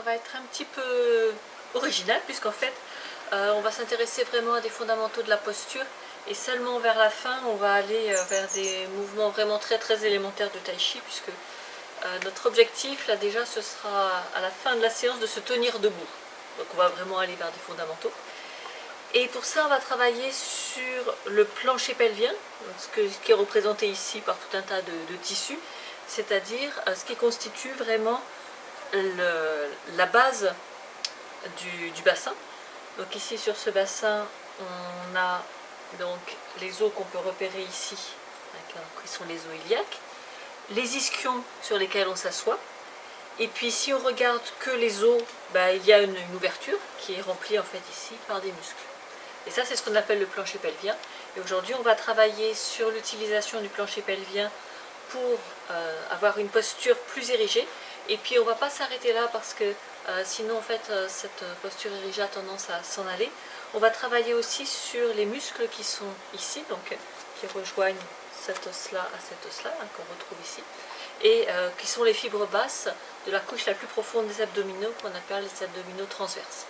ça va être un petit peu original puisqu'en fait on va s'intéresser vraiment à des fondamentaux de la posture et seulement vers la fin on va aller vers des mouvements vraiment très élémentaires de Tai Chi puisque notre objectif là déjà ce sera à la fin de la séance de se tenir debout. Donc on va vraiment aller vers des fondamentaux. Et pour ça on va travailler sur le plancher pelvien, ce qui est représenté ici par tout un tas de tissus, c'est-à-dire ce qui constitue vraiment la base du bassin. Donc ici sur ce bassin on a donc les os qu'on peut repérer ici, qui sont les os iliaques, les ischions sur lesquels on s'assoit, et puis si on regarde que les os, il y a une ouverture qui est remplie en fait ici par des muscles. Et ça c'est ce qu'on appelle le plancher pelvien. Et aujourd'hui on va travailler sur l'utilisation du plancher pelvien pour avoir une posture plus érigée. Et puis on ne va pas s'arrêter là parce que sinon en fait cette posture érigée a tendance à s'en aller. On va travailler aussi sur les muscles qui sont ici, donc qui rejoignent cet os-là à cet os-là, qu'on retrouve ici, et qui sont les fibres basses de la couche la plus profonde des abdominaux, qu'on appelle les abdominaux transverses.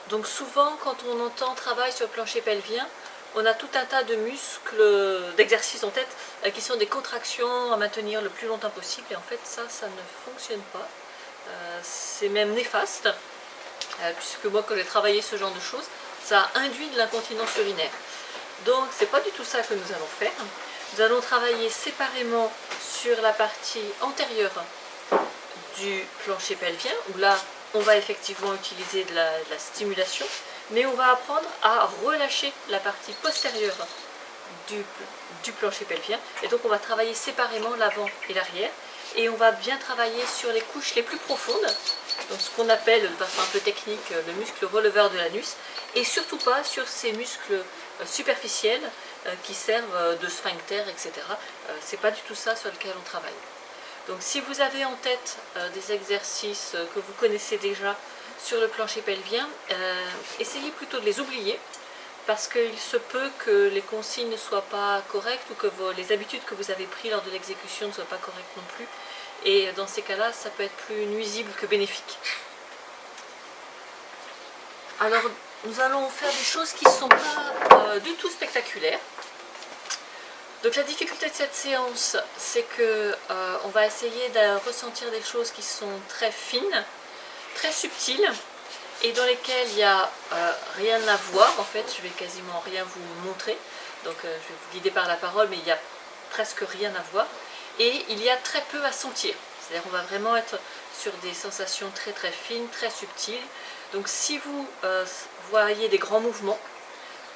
Donc souvent quand on entend travail sur le plancher pelvien, on a tout un tas de muscles, d'exercices en tête, qui sont des contractions à maintenir le plus longtemps possible, et en fait ça ne fonctionne pas. C'est même néfaste, puisque moi quand j'ai travaillé ce genre de choses, ça induit de l'incontinence urinaire. Donc c'est pas du tout ça que nous allons faire. Nous allons travailler séparément sur la partie antérieure du plancher pelvien, où là on va effectivement utiliser de la stimulation, mais on va apprendre à relâcher la partie postérieure du plancher pelvien, et donc on va travailler séparément l'avant et l'arrière, et on va bien travailler sur les couches les plus profondes, donc ce qu'on appelle de façon un peu technique le muscle releveur de l'anus, et surtout pas sur ces muscles superficiels qui servent de sphincter, etc. C'est pas du tout ça sur lequel on travaille. Donc si vous avez en tête des exercices que vous connaissez déjà sur le plancher pelvien, essayez plutôt de les oublier, parce qu'il se peut que les consignes ne soient pas correctes ou que les habitudes que vous avez prises lors de l'exécution ne soient pas correctes non plus. Et dans ces cas-là, ça peut être plus nuisible que bénéfique. Alors, nous allons faire des choses qui ne sont pas du tout spectaculaires. Donc la difficulté de cette séance, c'est que on va essayer de ressentir des choses qui sont très fines, très subtiles, et dans lesquelles il n'y a rien à voir. En fait, je vais quasiment rien vous montrer, donc je vais vous guider par la parole, mais il n'y a presque rien à voir, et il y a très peu à sentir. C'est-à-dire qu'on va vraiment être sur des sensations très fines, très subtiles. Donc si vous voyez des grands mouvements,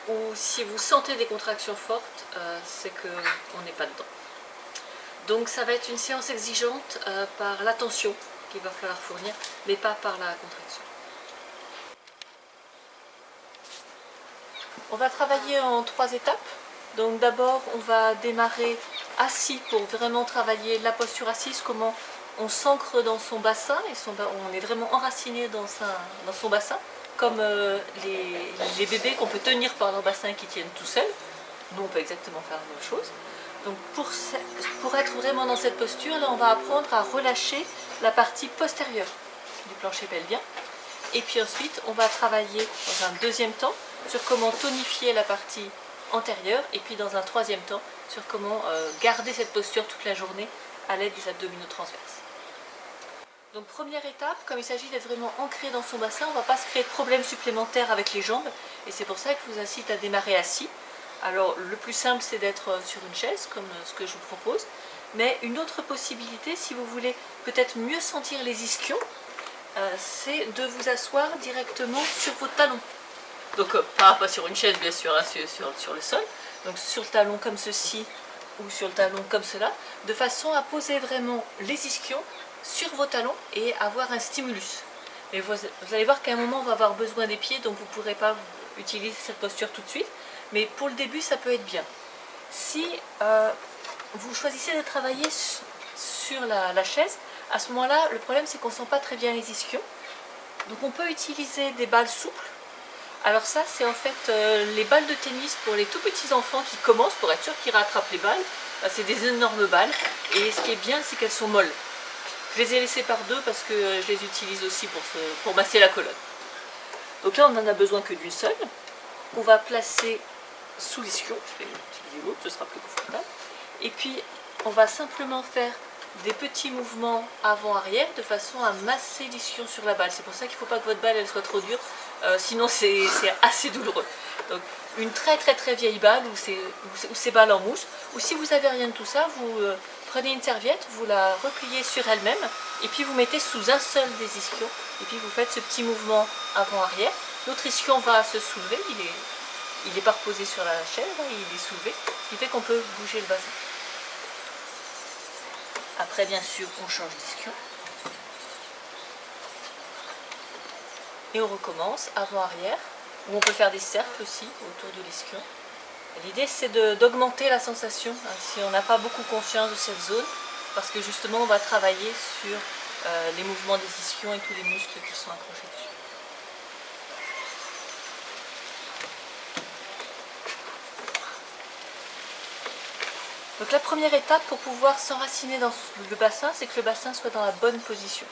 ou si vous sentez des contractions fortes, c'est qu'on n'est pas dedans. Donc ça va être une séance exigeante par l'attention qu'il va falloir fournir, mais pas par la contraction. On va travailler en 3 étapes. Donc d'abord on va démarrer assis pour vraiment travailler la posture assise, comment on s'ancre dans son bassin, et on est vraiment enraciné dans son bassin, comme les bébés qu'on peut tenir par leur bassin qui tiennent tout seuls. Nous on peut exactement faire la même chose. Donc pour être vraiment dans cette posture, là on va apprendre à relâcher la partie postérieure du plancher pelvien. Et puis ensuite on va travailler dans un deuxième temps sur comment tonifier la partie antérieure, et puis dans un troisième temps sur comment garder cette posture toute la journée à l'aide des abdominaux transverses. Donc première étape, comme il s'agit d'être vraiment ancré dans son bassin, on ne va pas se créer de problèmes supplémentaires avec les jambes, et c'est pour ça que je vous incite à démarrer assis. Alors le plus simple c'est d'être sur une chaise, comme ce que je vous propose, mais une autre possibilité, si vous voulez peut-être mieux sentir les ischions, c'est de vous asseoir directement sur vos talons. Donc pas sur une chaise bien sûr, hein, sur le sol, donc sur le talon comme ceci, ou sur le talon comme cela, de façon à poser vraiment les ischions sur vos talons et avoir un stimulus. Mais vous allez voir qu'à un moment on va avoir besoin des pieds, donc vous ne pourrez pas utiliser cette posture tout de suite, mais pour le début ça peut être bien. Si vous choisissez de travailler sur la chaise, à ce moment-là le problème c'est qu'on ne sent pas très bien les ischions, donc on peut utiliser des balles souples. Alors ça c'est en fait les balles de tennis pour les tout petits enfants qui commencent, pour être sûr qu'ils rattrapent les balles. C'est des énormes balles, et ce qui est bien c'est qu'elles sont molles. Je les ai laissés par deux parce que je les utilise aussi pour masser la colonne. Donc là, on n'en a besoin que d'une seule. On va placer sous l'ischio. Je vais utiliser l'autre, ce sera plus confortable. Et puis, on va simplement faire des petits mouvements avant-arrière de façon à masser l'ischio sur la balle. C'est pour ça qu'il ne faut pas que votre balle elle soit trop dure, sinon c'est assez douloureux. Donc une très vieille balle ou ces balles en mousse, ou si vous n'avez rien de tout ça, vous prenez une serviette, vous la repliez sur elle-même et puis vous mettez sous un seul des ischions et puis vous faites ce petit mouvement avant-arrière. L'autre ischion va se soulever, il n'est pas reposé sur la chaise, il est soulevé, ce qui fait qu'on peut bouger le bassin. Après, bien sûr, on change d'ischion. Et on recommence avant-arrière, ou on peut faire des cercles aussi autour de l'ischio. L'idée, c'est d'augmenter la sensation, si on n'a pas beaucoup conscience de cette zone, parce que justement, on va travailler sur les mouvements des ischions et tous les muscles qui sont accrochés dessus. Donc la première étape pour pouvoir s'enraciner dans le bassin, c'est que le bassin soit dans la bonne position.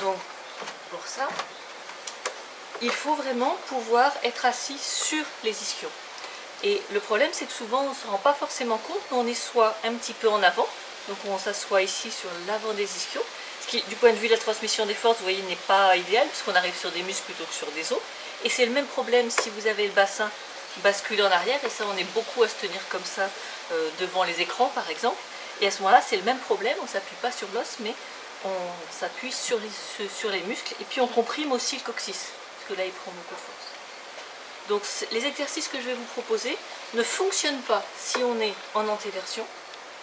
Donc pour ça, il faut vraiment pouvoir être assis sur les ischions. Et le problème, c'est que souvent on ne se rend pas forcément compte, mais on est soit un petit peu en avant, donc on s'assoit ici sur l'avant des ischions, ce qui du point de vue de la transmission des forces, vous voyez, n'est pas idéal, puisqu'on arrive sur des muscles plutôt que sur des os. Et c'est le même problème si vous avez le bassin basculer en arrière, et ça on est beaucoup à se tenir comme ça devant les écrans par exemple, et à ce moment là c'est le même problème, on ne s'appuie pas sur l'os mais on s'appuie sur les muscles, et puis on comprime aussi le coccyx parce que là il prend beaucoup de force. Donc les exercices que je vais vous proposer ne fonctionnent pas si on est en antéversion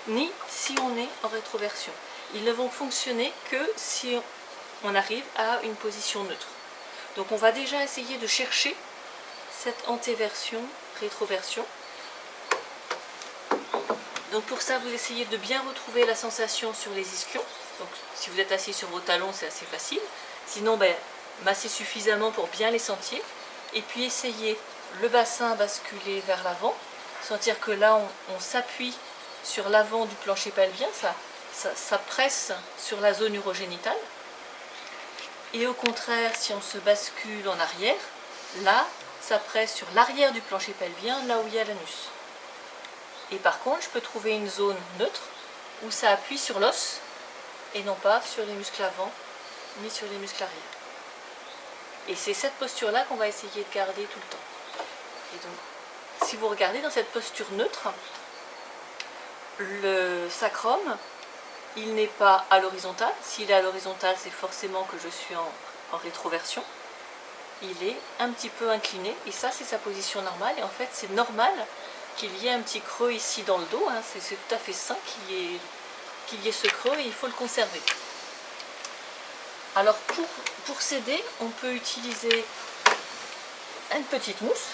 ni si on est en rétroversion. Ils ne vont fonctionner que si on arrive à une position neutre. Donc on va déjà essayer de chercher cette antéversion, rétroversion. Donc pour ça, vous essayez de bien retrouver la sensation sur les ischions. Donc si vous êtes assis sur vos talons, c'est assez facile. Sinon, massez suffisamment pour bien les sentir. Et puis essayez le bassin à basculer vers l'avant. Sentir que là, on s'appuie sur l'avant du plancher pelvien. Ça presse sur la zone urogénitale. Et au contraire, si on se bascule en arrière, là, ça presse sur l'arrière du plancher pelvien, là où il y a l'anus. Et par contre, je peux trouver une zone neutre où ça appuie sur l'os et non pas sur les muscles avant ni sur les muscles arrière. Et c'est cette posture-là qu'on va essayer de garder tout le temps. Et donc, si vous regardez dans cette posture neutre, le sacrum, il n'est pas à l'horizontale. S'il est à l'horizontale, c'est forcément que je suis en rétroversion. Il est un petit peu incliné, et ça c'est sa position normale, et en fait c'est normal qu'il y ait un petit creux ici dans le dos, hein. C'est tout à fait sain qu'il y ait ce creux, et il faut le conserver. Alors pour s'aider, on peut utiliser une petite mousse,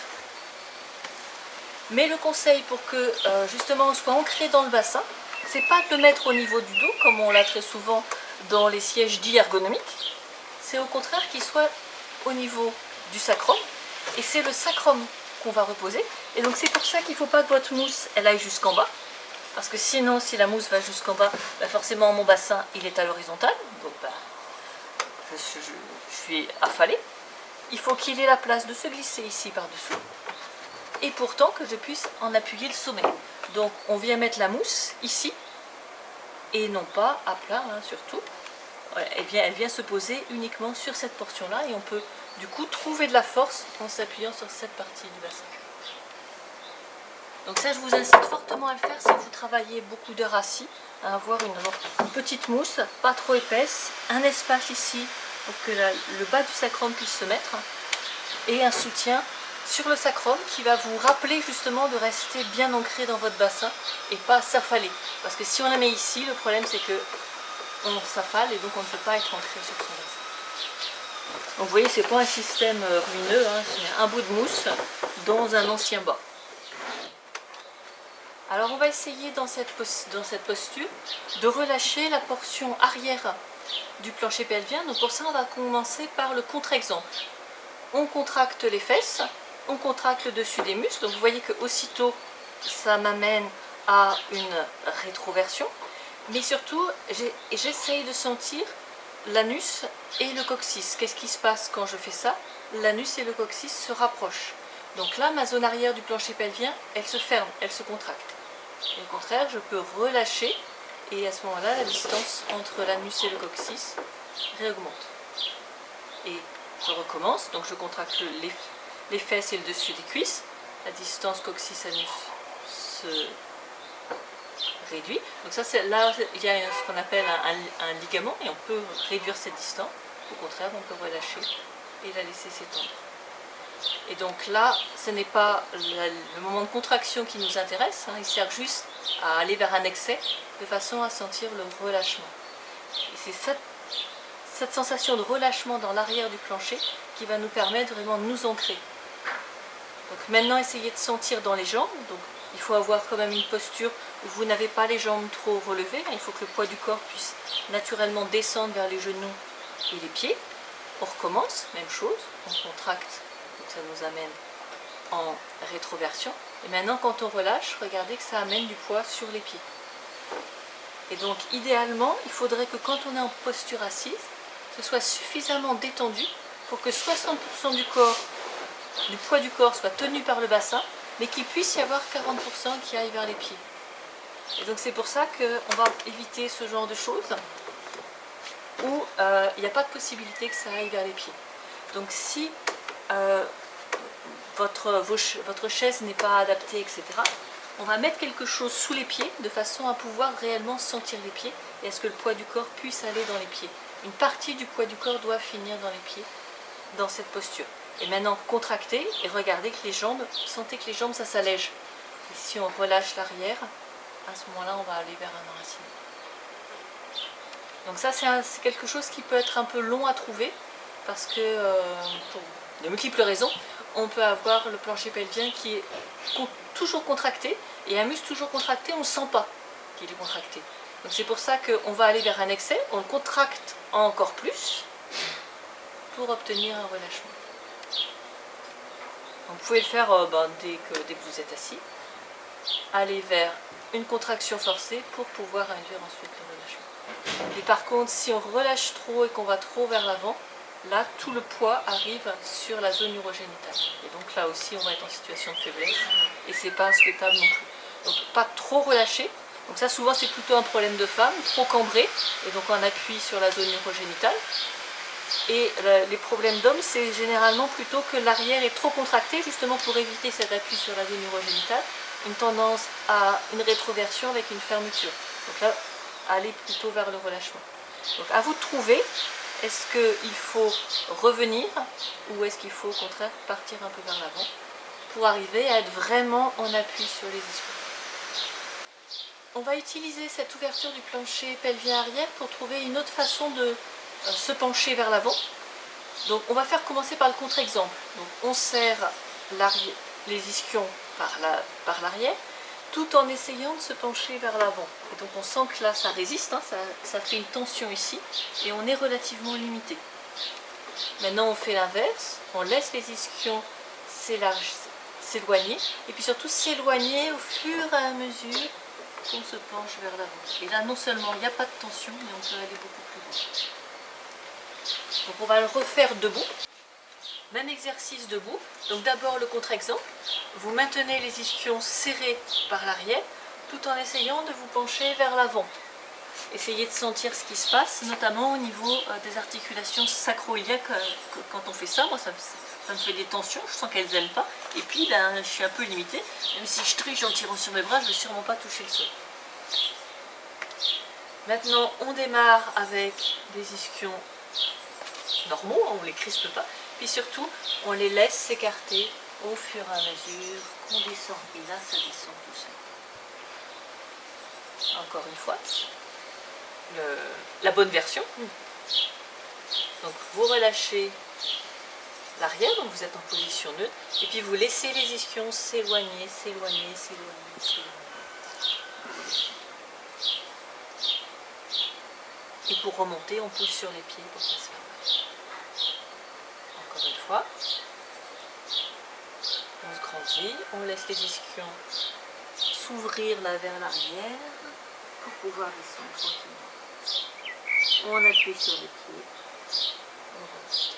mais le conseil pour que justement on soit ancré dans le bassin, c'est pas de le mettre au niveau du dos, comme on l'a très souvent dans les sièges dits ergonomiques, c'est au contraire qu'il soit au niveau du sacrum, et c'est le sacrum qu'on va reposer. Et donc c'est pour ça qu'il ne faut pas que votre mousse elle aille jusqu'en bas, parce que sinon si la mousse va jusqu'en bas, forcément mon bassin il est à l'horizontale, donc je suis affalée. Il faut qu'il ait la place de se glisser ici par-dessous, et pourtant que je puisse en appuyer le sommet. Donc on vient mettre la mousse ici, et non pas à plat, hein, surtout. Elle vient se poser uniquement sur cette portion-là, et on peut du coup trouver de la force en s'appuyant sur cette partie du bassin. Donc ça, je vous incite fortement à le faire si vous travaillez beaucoup d'heures assis, à avoir une petite mousse, pas trop épaisse, un espace ici pour que le bas du sacrum puisse se mettre, et un soutien sur le sacrum qui va vous rappeler justement de rester bien ancré dans votre bassin et pas s'affaler. Parce que si on la met ici, le problème c'est que on s'affale et donc on ne peut pas être ancré sur son bassin. Donc vous voyez, c'est pas un système ruineux, hein, c'est un bout de mousse dans un ancien bas. Alors on va essayer dans cette posture de relâcher la portion arrière du plancher pelvien. Donc pour ça on va commencer par le contre-exemple. On contracte les fesses, on contracte le dessus des muscles. Donc vous voyez que aussitôt ça m'amène à une rétroversion, mais surtout j'essaye de sentir l'anus et le coccyx. Qu'est-ce qui se passe quand je fais ça? L'anus et le coccyx se rapprochent. Donc là, ma zone arrière du plancher pelvien, elle se ferme, elle se contracte. Et au contraire, je peux relâcher et à ce moment-là, la distance entre l'anus et le coccyx réaugmente. Et je recommence, donc je contracte les fesses et le dessus des cuisses. La distance coccyx-anus se réduit. Donc ça, c'est là, il y a ce qu'on appelle un ligament et on peut réduire cette distance. Au contraire, on peut relâcher et la laisser s'étendre. Et donc là, ce n'est pas le moment de contraction qui nous intéresse, hein, il sert juste à aller vers un excès de façon à sentir le relâchement. Et c'est cette sensation de relâchement dans l'arrière du plancher qui va nous permettre vraiment de nous ancrer. Donc maintenant, essayez de sentir dans les jambes. Donc, il faut avoir quand même une posture où vous n'avez pas les jambes trop relevées. Il faut que le poids du corps puisse naturellement descendre vers les genoux et les pieds. On recommence, même chose, on contracte, donc ça nous amène en rétroversion. Et maintenant, quand on relâche, regardez que ça amène du poids sur les pieds. Et donc, idéalement, il faudrait que quand on est en posture assise, ce soit suffisamment détendu pour que 60% du poids du corps soit tenu par le bassin, mais qu'il puisse y avoir 40% qui aille vers les pieds. Et donc c'est pour ça qu'on va éviter ce genre de choses où il n'y a pas de possibilité que ça aille vers les pieds. Donc si votre chaise n'est pas adaptée, etc., on va mettre quelque chose sous les pieds de façon à pouvoir réellement sentir les pieds et à ce que le poids du corps puisse aller dans les pieds. Une partie du poids du corps doit finir dans les pieds, dans cette posture. Et maintenant, contractez et regardez que les jambes, sentez que les jambes, ça s'allège. Et si on relâche l'arrière, à ce moment-là, on va aller vers un enracinement. Donc ça, c'est quelque chose qui peut être un peu long à trouver, parce que, pour de multiples raisons, on peut avoir le plancher pelvien qui est toujours contracté, et un muscle toujours contracté, on ne sent pas qu'il est contracté. Donc c'est pour ça qu'on va aller vers un excès, on le contracte encore plus, pour obtenir un relâchement. Vous pouvez le faire dès que vous êtes assis. Aller vers une contraction forcée pour pouvoir induire ensuite le relâchement. Et par contre, si on relâche trop et qu'on va trop vers l'avant, là, tout le poids arrive sur la zone urogénitale. Et donc là aussi, on va être en situation de faiblesse et c'est pas souhaitable non plus. Donc pas trop relâcher. Donc ça, souvent, c'est plutôt un problème de femme, trop cambré, et donc on appuie sur la zone urogénitale. Et les problèmes d'hommes, c'est généralement plutôt que l'arrière est trop contracté, justement pour éviter cet appui sur la zone urogénitale, une tendance à une rétroversion avec une fermeture. Donc là, aller plutôt vers le relâchement. Donc à vous de trouver, est-ce qu'il faut revenir ou est-ce qu'il faut au contraire partir un peu vers l'avant pour arriver à être vraiment en appui sur les ischions. On va utiliser cette ouverture du plancher pelvien arrière pour trouver une autre façon de se pencher vers l'avant. Donc on va commencer par le contre-exemple. Donc on serre les ischions par l'arrière, tout en essayant de se pencher vers l'avant. Et donc on sent que là ça résiste, hein, ça fait une tension ici, et on est relativement limité. Maintenant on fait l'inverse, on laisse les ischions s'éloigner, et puis surtout s'éloigner au fur et à mesure qu'on se penche vers l'avant. Et là non seulement il n'y a pas de tension, mais on peut aller beaucoup plus loin. Donc on va le refaire debout. Même exercice debout. Donc d'abord le contre-exemple. Vous maintenez les ischions serrés par l'arrière tout en essayant de vous pencher vers l'avant. Essayez de sentir ce qui se passe, notamment au niveau des articulations sacro-iliaques. Quand on fait ça, moi ça me fait des tensions, je sens qu'elles n'aiment pas. Et puis je suis un peu limitée. Même si je triche en tirant sur mes bras, je ne vais sûrement pas toucher le sol. Maintenant on démarre avec des ischions normaux, on ne les crispe pas, puis surtout on les laisse s'écarter au fur et à mesure qu'on descend, et là ça descend tout seul. Encore une fois, la bonne version. Donc vous relâchez l'arrière, donc vous êtes en position neutre, et puis vous laissez les ischions s'éloigner, s'éloigner, s'éloigner, s'éloigner. Et pour remonter, on pousse sur les pieds pour que ça se ferme. Encore une fois, on se grandit, on laisse les ischions s'ouvrir là vers l'arrière pour pouvoir descendre tranquillement. On appuie sur les pieds. On remonte.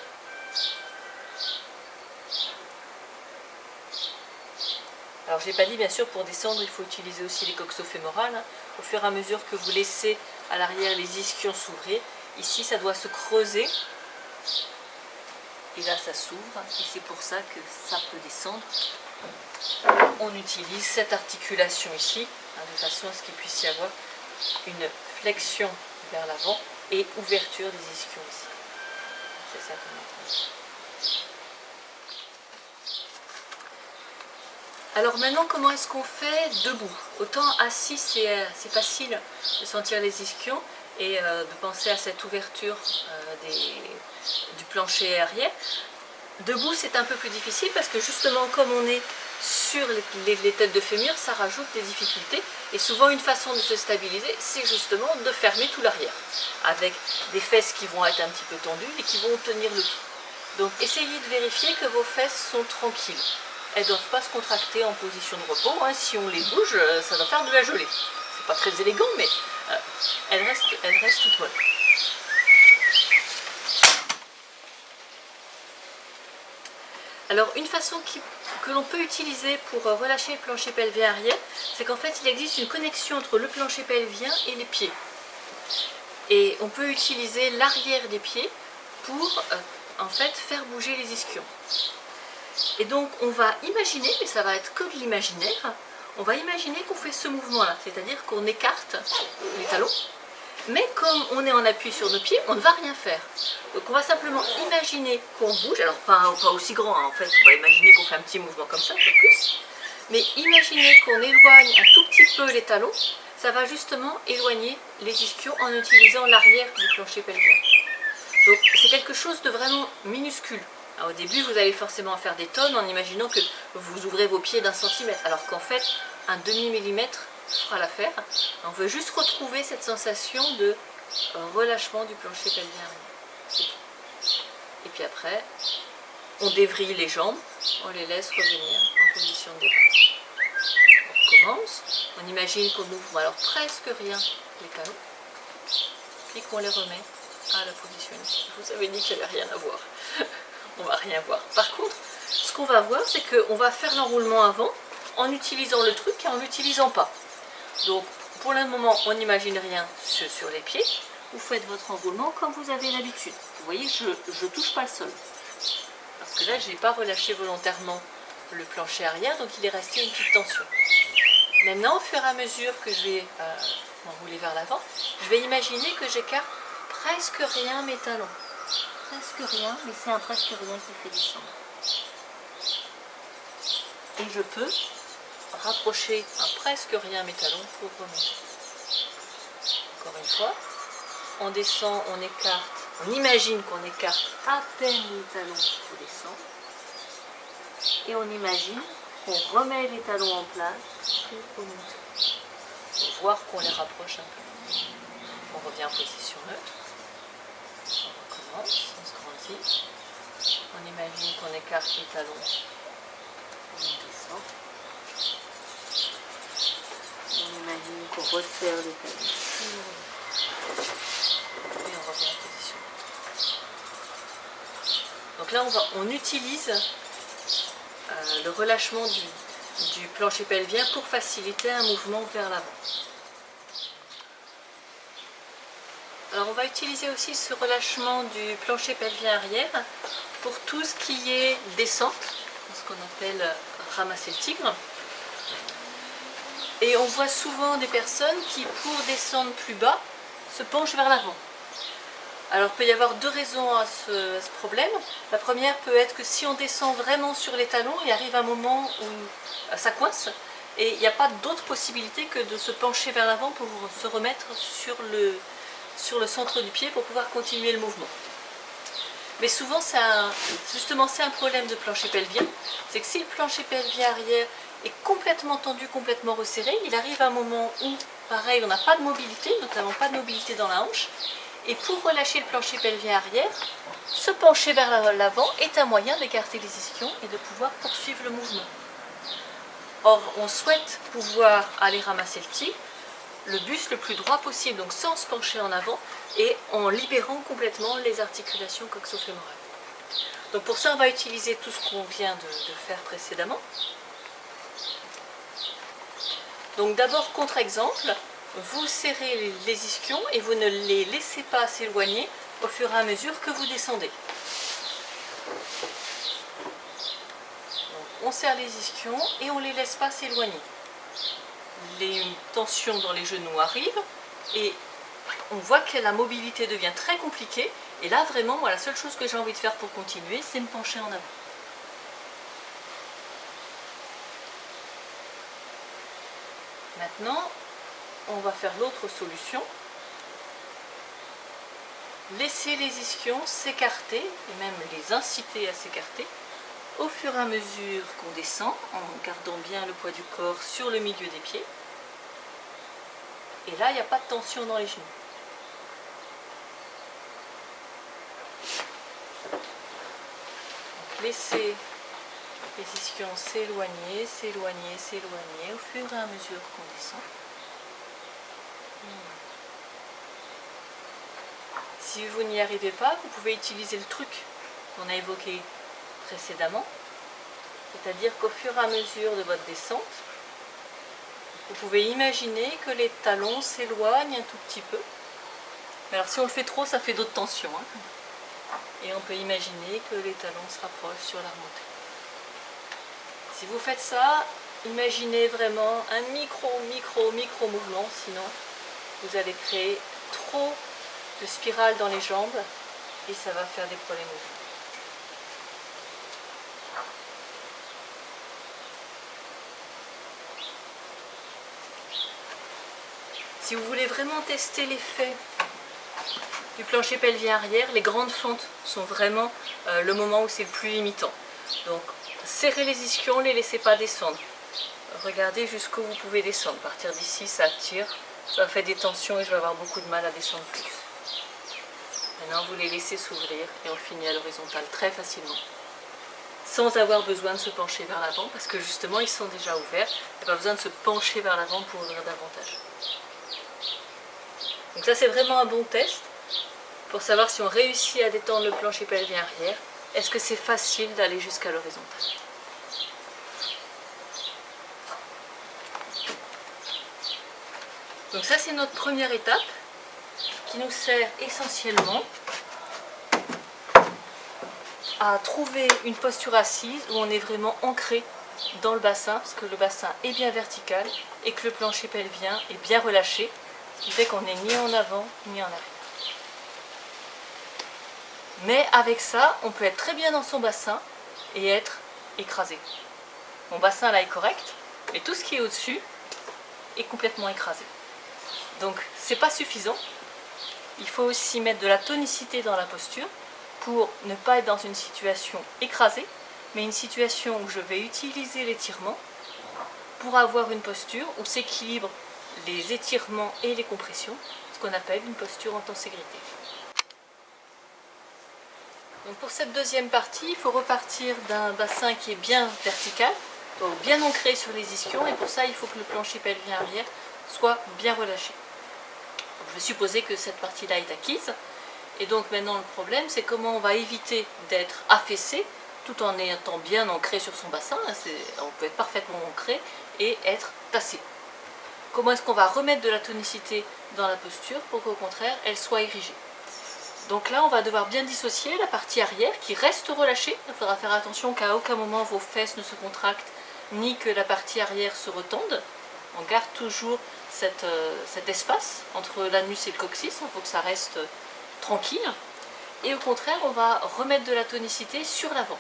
Alors je n'ai pas dit, bien sûr, pour descendre, il faut utiliser aussi les coxofémorales. Au fur et à mesure que vous laissez à l'arrière les ischions s'ouvrir, ici ça doit se creuser. Et là ça s'ouvre, et c'est pour ça que ça peut descendre. On utilise cette articulation ici, de façon à ce qu'il puisse y avoir une flexion vers l'avant et ouverture des ischions ici. C'est ça qu'on entend. Alors maintenant, comment est-ce qu'on fait debout? Autant assis, c'est facile de sentir les ischions et de penser à cette ouverture du plancher arrière. Debout, c'est un peu plus difficile parce que justement, comme on est sur les têtes de fémur, ça rajoute des difficultés. Et souvent, une façon de se stabiliser, c'est justement de fermer tout l'arrière, avec des fesses qui vont être un petit peu tendues et qui vont tenir le tout. Donc, essayez de vérifier que vos fesses sont tranquilles. Elles ne doivent pas se contracter en position de repos. Hein. Si on les bouge, ça doit faire de la gelée. C'est pas très élégant, mais elles restent toutes molles. Alors, une façon que l'on peut utiliser pour relâcher le plancher pelvien arrière, c'est qu'en fait, il existe une connexion entre le plancher pelvien et les pieds. Et on peut utiliser l'arrière des pieds pour, en fait, faire bouger les ischions. Et donc, on va imaginer, mais ça va être que de l'imaginaire, on va imaginer qu'on fait ce mouvement-là, c'est-à-dire qu'on écarte les talons, mais comme on est en appui sur nos pieds, on ne va rien faire. Donc on va simplement imaginer qu'on bouge, alors pas aussi grand, hein, en fait, on va imaginer qu'on fait un petit mouvement comme ça, pas plus, mais imaginez qu'on éloigne un tout petit peu les talons, ça va justement éloigner les ischions en utilisant l'arrière du plancher pelvien. Donc c'est quelque chose de vraiment minuscule. Alors, au début, vous allez forcément faire des tonnes en imaginant que vous ouvrez vos pieds d'1 centimètre, alors qu'en fait, un demi-millimètre fera l'affaire. On veut juste retrouver cette sensation de relâchement du plancher pelvien arrière. Et puis après, on dévrille les jambes, on les laisse revenir en position de départ. On recommence, on imagine qu'on ouvre alors presque rien les talons, puis qu'on les remet à la position initiale. Je vous avais dit qu'il n'y avait rien à voir. On va rien voir. Par contre, ce qu'on va voir, c'est qu'on va faire l'enroulement avant en utilisant le truc et en ne l'utilisant pas. Donc, pour le moment, on n'imagine rien sur les pieds. Vous faites votre enroulement comme vous avez l'habitude. Vous voyez, je ne touche pas le sol. Parce que là, je n'ai pas relâché volontairement le plancher arrière, donc il est resté une petite tension. Maintenant, au fur et à mesure que je vais m'enrouler vers l'avant, je vais imaginer que j'écarte presque rien mes talons. Presque rien, mais c'est un presque rien qui fait descendre. Et je peux rapprocher un presque rien mes talons pour remonter. Encore une fois, on descend, on écarte, on imagine qu'on écarte à peine les talons pour descendre. Et on imagine qu'on remet les talons en place pour remonter. Pour voir qu'on les rapproche un peu. On revient en position neutre. On recommence, on se grandit. On imagine qu'on écarte les talons. On descend. On imagine qu'on resserre les talons. Et on revient en position neutre. Donc là, on utilise le relâchement du plancher pelvien pour faciliter un mouvement vers l'avant. Alors on va utiliser aussi ce relâchement du plancher pelvien arrière pour tout ce qui est descente, ce qu'on appelle ramasser le tigre. Et on voit souvent des personnes qui, pour descendre plus bas, se penchent vers l'avant. Alors il peut y avoir deux raisons à ce problème. La première peut être que si on descend vraiment sur les talons, il arrive un moment où ça coince et il n'y a pas d'autre possibilité que de se pencher vers l'avant pour se remettre sur le centre du pied pour pouvoir continuer le mouvement. Mais souvent, justement, c'est un problème de plancher pelvien. C'est que si le plancher pelvien arrière est complètement tendu, complètement resserré, il arrive un moment où, pareil, on n'a pas de mobilité, notamment pas de mobilité dans la hanche. Et pour relâcher le plancher pelvien arrière, se pencher vers l'avant est un moyen d'écarter les ischions et de pouvoir poursuivre le mouvement. Or, on souhaite pouvoir aller ramasser le buste le plus droit possible, donc sans se pencher en avant et en libérant complètement les articulations coxo-fémorales. Donc pour ça, on va utiliser tout ce qu'on vient de faire précédemment. Donc d'abord, contre-exemple, vous serrez les ischions et vous ne les laissez pas s'éloigner au fur et à mesure que vous descendez. Donc, on serre les ischions et on ne les laisse pas s'éloigner. Les tensions dans les genoux arrivent et on voit que la mobilité devient très compliquée. Et là, vraiment, moi, la seule chose que j'ai envie de faire pour continuer, c'est me pencher en avant. Maintenant, on va faire l'autre solution. Laisser les ischions s'écarter, et même les inciter à s'écarter, au fur et à mesure qu'on descend, en gardant bien le poids du corps sur le milieu des pieds. Et là, il n'y a pas de tension dans les genoux. Donc, laissez les ischions s'éloigner, s'éloigner, s'éloigner au fur et à mesure qu'on descend. Si vous n'y arrivez pas, vous pouvez utiliser le truc qu'on a évoqué précédemment. C'est-à-dire qu'au fur et à mesure de votre descente, vous pouvez imaginer que les talons s'éloignent un tout petit peu. Mais alors si on le fait trop, ça fait d'autres tensions. Et on peut imaginer que les talons se rapprochent sur la remontée. Si vous faites ça, imaginez vraiment un micro mouvement, sinon vous allez créer trop de spirales dans les jambes et ça va faire des problèmes aux genoux. Si vous voulez vraiment tester l'effet du plancher pelvien arrière, les grandes fentes sont vraiment le moment où c'est le plus limitant. Donc serrez les ischions, ne les laissez pas descendre. Regardez jusqu'où vous pouvez descendre. À partir d'ici, ça tire, ça fait des tensions et je vais avoir beaucoup de mal à descendre plus. Maintenant, vous les laissez s'ouvrir et on finit à l'horizontale très facilement. Sans avoir besoin de se pencher vers l'avant parce que justement, ils sont déjà ouverts. Il n'y a pas besoin de se pencher vers l'avant pour ouvrir davantage. Donc ça, c'est vraiment un bon test pour savoir si on réussit à détendre le plancher pelvien arrière. Est-ce que c'est facile d'aller jusqu'à l'horizontale? Donc ça, c'est notre première étape qui nous sert essentiellement à trouver une posture assise où on est vraiment ancré dans le bassin, parce que le bassin est bien vertical et que le plancher pelvien est bien relâché, ce qui fait qu'on n'est ni en avant ni en arrière. Mais avec ça, on peut être très bien dans son bassin et être écrasé. Mon bassin là est correct, mais tout ce qui est au-dessus est complètement écrasé. Donc c'est pas suffisant. Il faut aussi mettre de la tonicité dans la posture pour ne pas être dans une situation écrasée, mais une situation où je vais utiliser l'étirement pour avoir une posture où s'équilibrent les étirements et les compressions, ce qu'on appelle une posture en tenségrité. Donc pour cette deuxième partie, il faut repartir d'un bassin qui est bien vertical, donc bien ancré sur les ischions, et pour ça il faut que le plancher pelvien arrière soit bien relâché. Donc je vais supposer que cette partie-là est acquise, et donc maintenant le problème c'est comment on va éviter d'être affaissé tout en étant bien ancré sur son bassin. On peut être parfaitement ancré et être tassé. Comment est-ce qu'on va remettre de la tonicité dans la posture pour qu'au contraire elle soit érigée? Donc là on va devoir bien dissocier la partie arrière qui reste relâchée. Il faudra faire attention qu'à aucun moment vos fesses ne se contractent ni que la partie arrière se retende. On garde toujours cet espace entre l'anus et le coccyx, il faut que ça reste tranquille. Et au contraire on va remettre de la tonicité sur l'avant.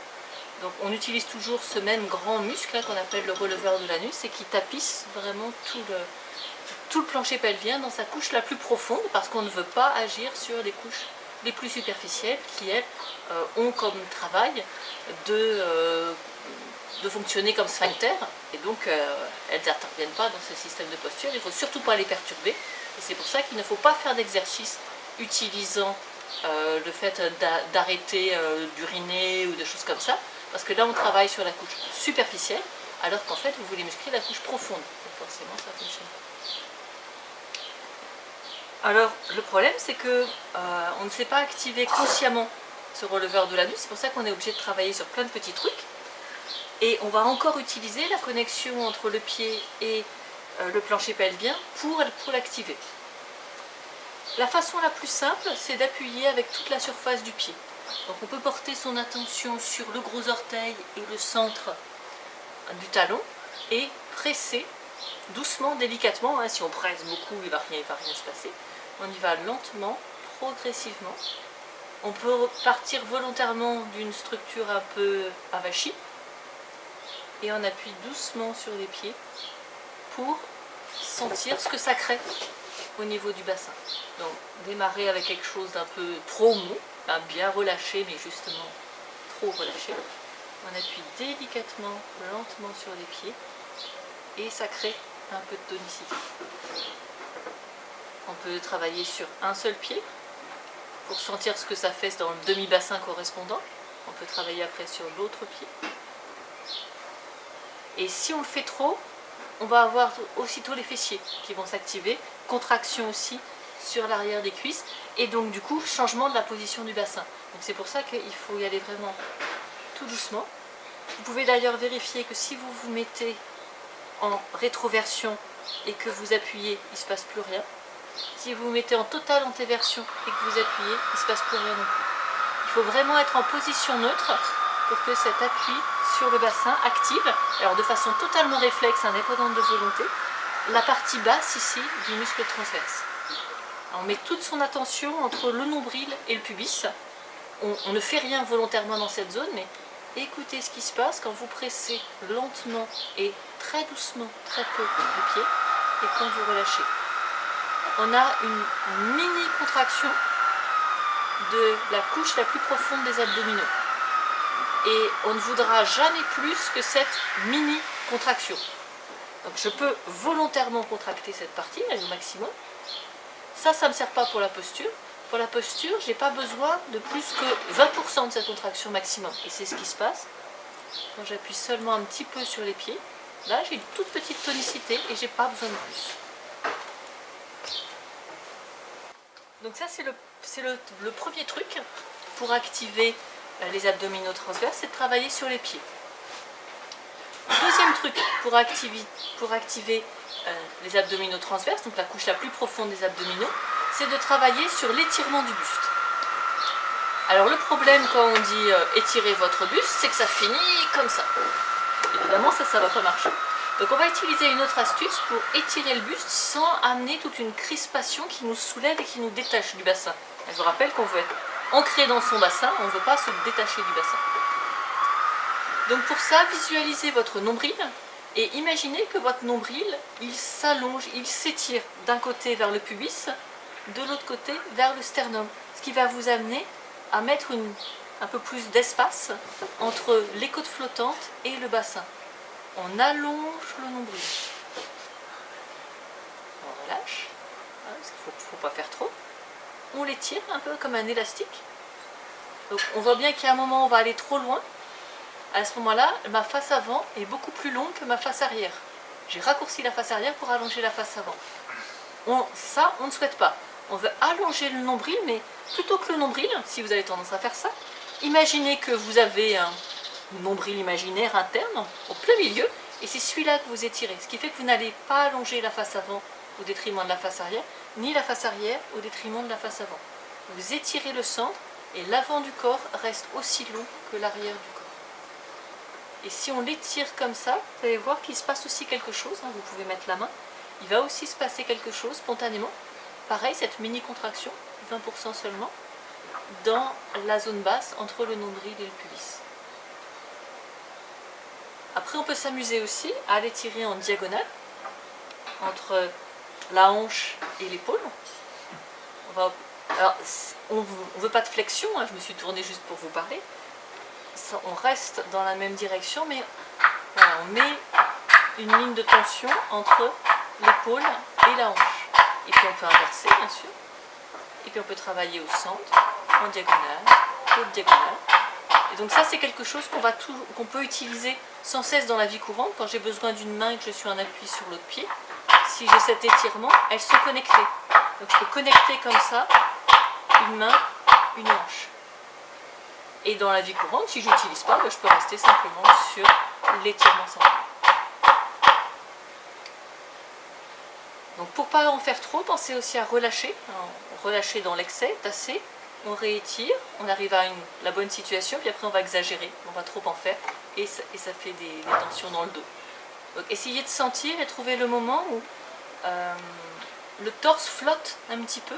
Donc on utilise toujours ce même grand muscle qu'on appelle le releveur de l'anus et qui tapisse vraiment tout le plancher pelvien dans sa couche la plus profonde, parce qu'on ne veut pas agir sur les couches les plus superficielles qui, elles, ont comme travail de fonctionner comme sphincter, et donc elles n'interviennent pas dans ce système de posture. Il ne faut surtout pas les perturber, et c'est pour ça qu'il ne faut pas faire d'exercice utilisant le fait d'arrêter d'uriner ou des choses comme ça, parce que là on travaille sur la couche superficielle, alors qu'en fait vous voulez muscler la couche profonde, donc forcément ça fonctionne pas. Alors le problème c'est que on ne sait pas activer consciemment ce releveur de l'anus, c'est pour ça qu'on est obligé de travailler sur plein de petits trucs, et on va encore utiliser la connexion entre le pied et le plancher pelvien pour l'activer. La façon la plus simple, c'est d'appuyer avec toute la surface du pied. Donc on peut porter son attention sur le gros orteil et le centre du talon et presser doucement, délicatement. Si on presse beaucoup, il ne va rien se passer. On y va lentement, progressivement. On peut partir volontairement d'une structure un peu avachie et on appuie doucement sur les pieds pour sentir ce que ça crée au niveau du bassin. Donc démarrer avec quelque chose d'un peu trop mou, bien relâché, mais justement trop relâché. On appuie délicatement, lentement sur les pieds et ça crée un peu de tonicité. On peut travailler sur un seul pied pour sentir ce que ça fait dans le demi-bassin correspondant. On peut travailler après sur l'autre pied. Et si on le fait trop, on va avoir aussitôt les fessiers qui vont s'activer, contraction aussi sur l'arrière des cuisses, et donc du coup changement de la position du bassin. Donc c'est pour ça qu'il faut y aller vraiment tout doucement. Vous pouvez d'ailleurs vérifier que si vous vous mettez en rétroversion et que vous appuyez, il ne se passe plus rien. Si vous vous mettez en totale antéversion et que vous appuyez, il ne se passe plus rien non plus. Il faut vraiment être en position neutre pour que cet appui sur le bassin active, alors de façon totalement réflexe, indépendante de volonté, la partie basse ici du muscle transverse. On met toute son attention entre le nombril et le pubis. On ne fait rien volontairement dans cette zone, mais écoutez ce qui se passe quand vous pressez lentement et très doucement, très peu le pied, et quand vous relâchez. On a une mini contraction de la couche la plus profonde des abdominaux. Et on ne voudra jamais plus que cette mini contraction. Donc je peux volontairement contracter cette partie, au maximum. Ça ne me sert pas pour la posture. Pour la posture, je n'ai pas besoin de plus que 20% de cette contraction maximum. Et c'est ce qui se passe quand j'appuie seulement un petit peu sur les pieds. Là, j'ai une toute petite tonicité et je n'ai pas besoin de plus. Donc ça, c'est le premier truc pour activer les abdominaux transverses, c'est de travailler sur les pieds. Deuxième truc pour activer les abdominaux transverses, donc la couche la plus profonde des abdominaux, c'est de travailler sur l'étirement du buste. Alors le problème quand on dit étirer votre buste, c'est que ça finit comme ça. Évidemment ça ne va pas marcher. Donc on va utiliser une autre astuce pour étirer le buste sans amener toute une crispation qui nous soulève et qui nous détache du bassin. Je vous rappelle qu'on veut être ancré dans son bassin, on ne veut pas se détacher du bassin. Donc pour ça, visualisez votre nombril et imaginez que votre nombril, il s'allonge, il s'étire d'un côté vers le pubis, de l'autre côté vers le sternum. Ce qui va vous amener à mettre un peu plus d'espace entre les côtes flottantes et le bassin. On allonge le nombril. On relâche, parce qu'il ne faut pas faire trop. On l'étire un peu comme un élastique. Donc on voit bien qu'à un moment on va aller trop loin. À ce moment-là, ma face avant est beaucoup plus longue que ma face arrière. J'ai raccourci la face arrière pour allonger la face avant. Ça, on ne souhaite pas. On veut allonger le nombril, mais plutôt que le nombril, si vous avez tendance à faire ça, imaginez que vous avez un nombril imaginaire interne au plein milieu, et c'est celui-là que vous étirez. Ce qui fait que vous n'allez pas allonger la face avant au détriment de la face arrière, ni la face arrière au détriment de la face avant. Vous étirez le centre, et l'avant du corps reste aussi long que l'arrière du corps. Et si on l'étire comme ça, vous allez voir qu'il se passe aussi quelque chose, vous pouvez mettre la main, il va aussi se passer quelque chose spontanément. Pareil, cette mini contraction, 20% seulement, dans la zone basse entre le nombril et le pubis. Après, on peut s'amuser aussi à l'étirer en diagonale, entre la hanche et l'épaule. Alors, on ne veut pas de flexion, je me suis tournée juste pour vous parler. On reste dans la même direction, mais voilà, on met une ligne de tension entre l'épaule et la hanche. Et puis on peut inverser, bien sûr. Et puis on peut travailler au centre, en diagonale, haute diagonale. Et donc ça c'est quelque chose qu'on peut utiliser sans cesse dans la vie courante. Quand j'ai besoin d'une main et que je suis en appui sur l'autre pied, si j'ai cet étirement, elles sont connectées. Donc je peux connecter comme ça une main, une hanche. Et dans la vie courante, si je n'utilise pas, je peux rester simplement sur l'étirement central. Donc pour ne pas en faire trop, pensez aussi à relâcher. Alors, relâcher dans l'excès, tasser, on réétire, on arrive à la bonne situation, puis après on va exagérer, on va trop en faire, et ça fait des tensions dans le dos. Donc essayez de sentir et trouver le moment où le torse flotte un petit peu,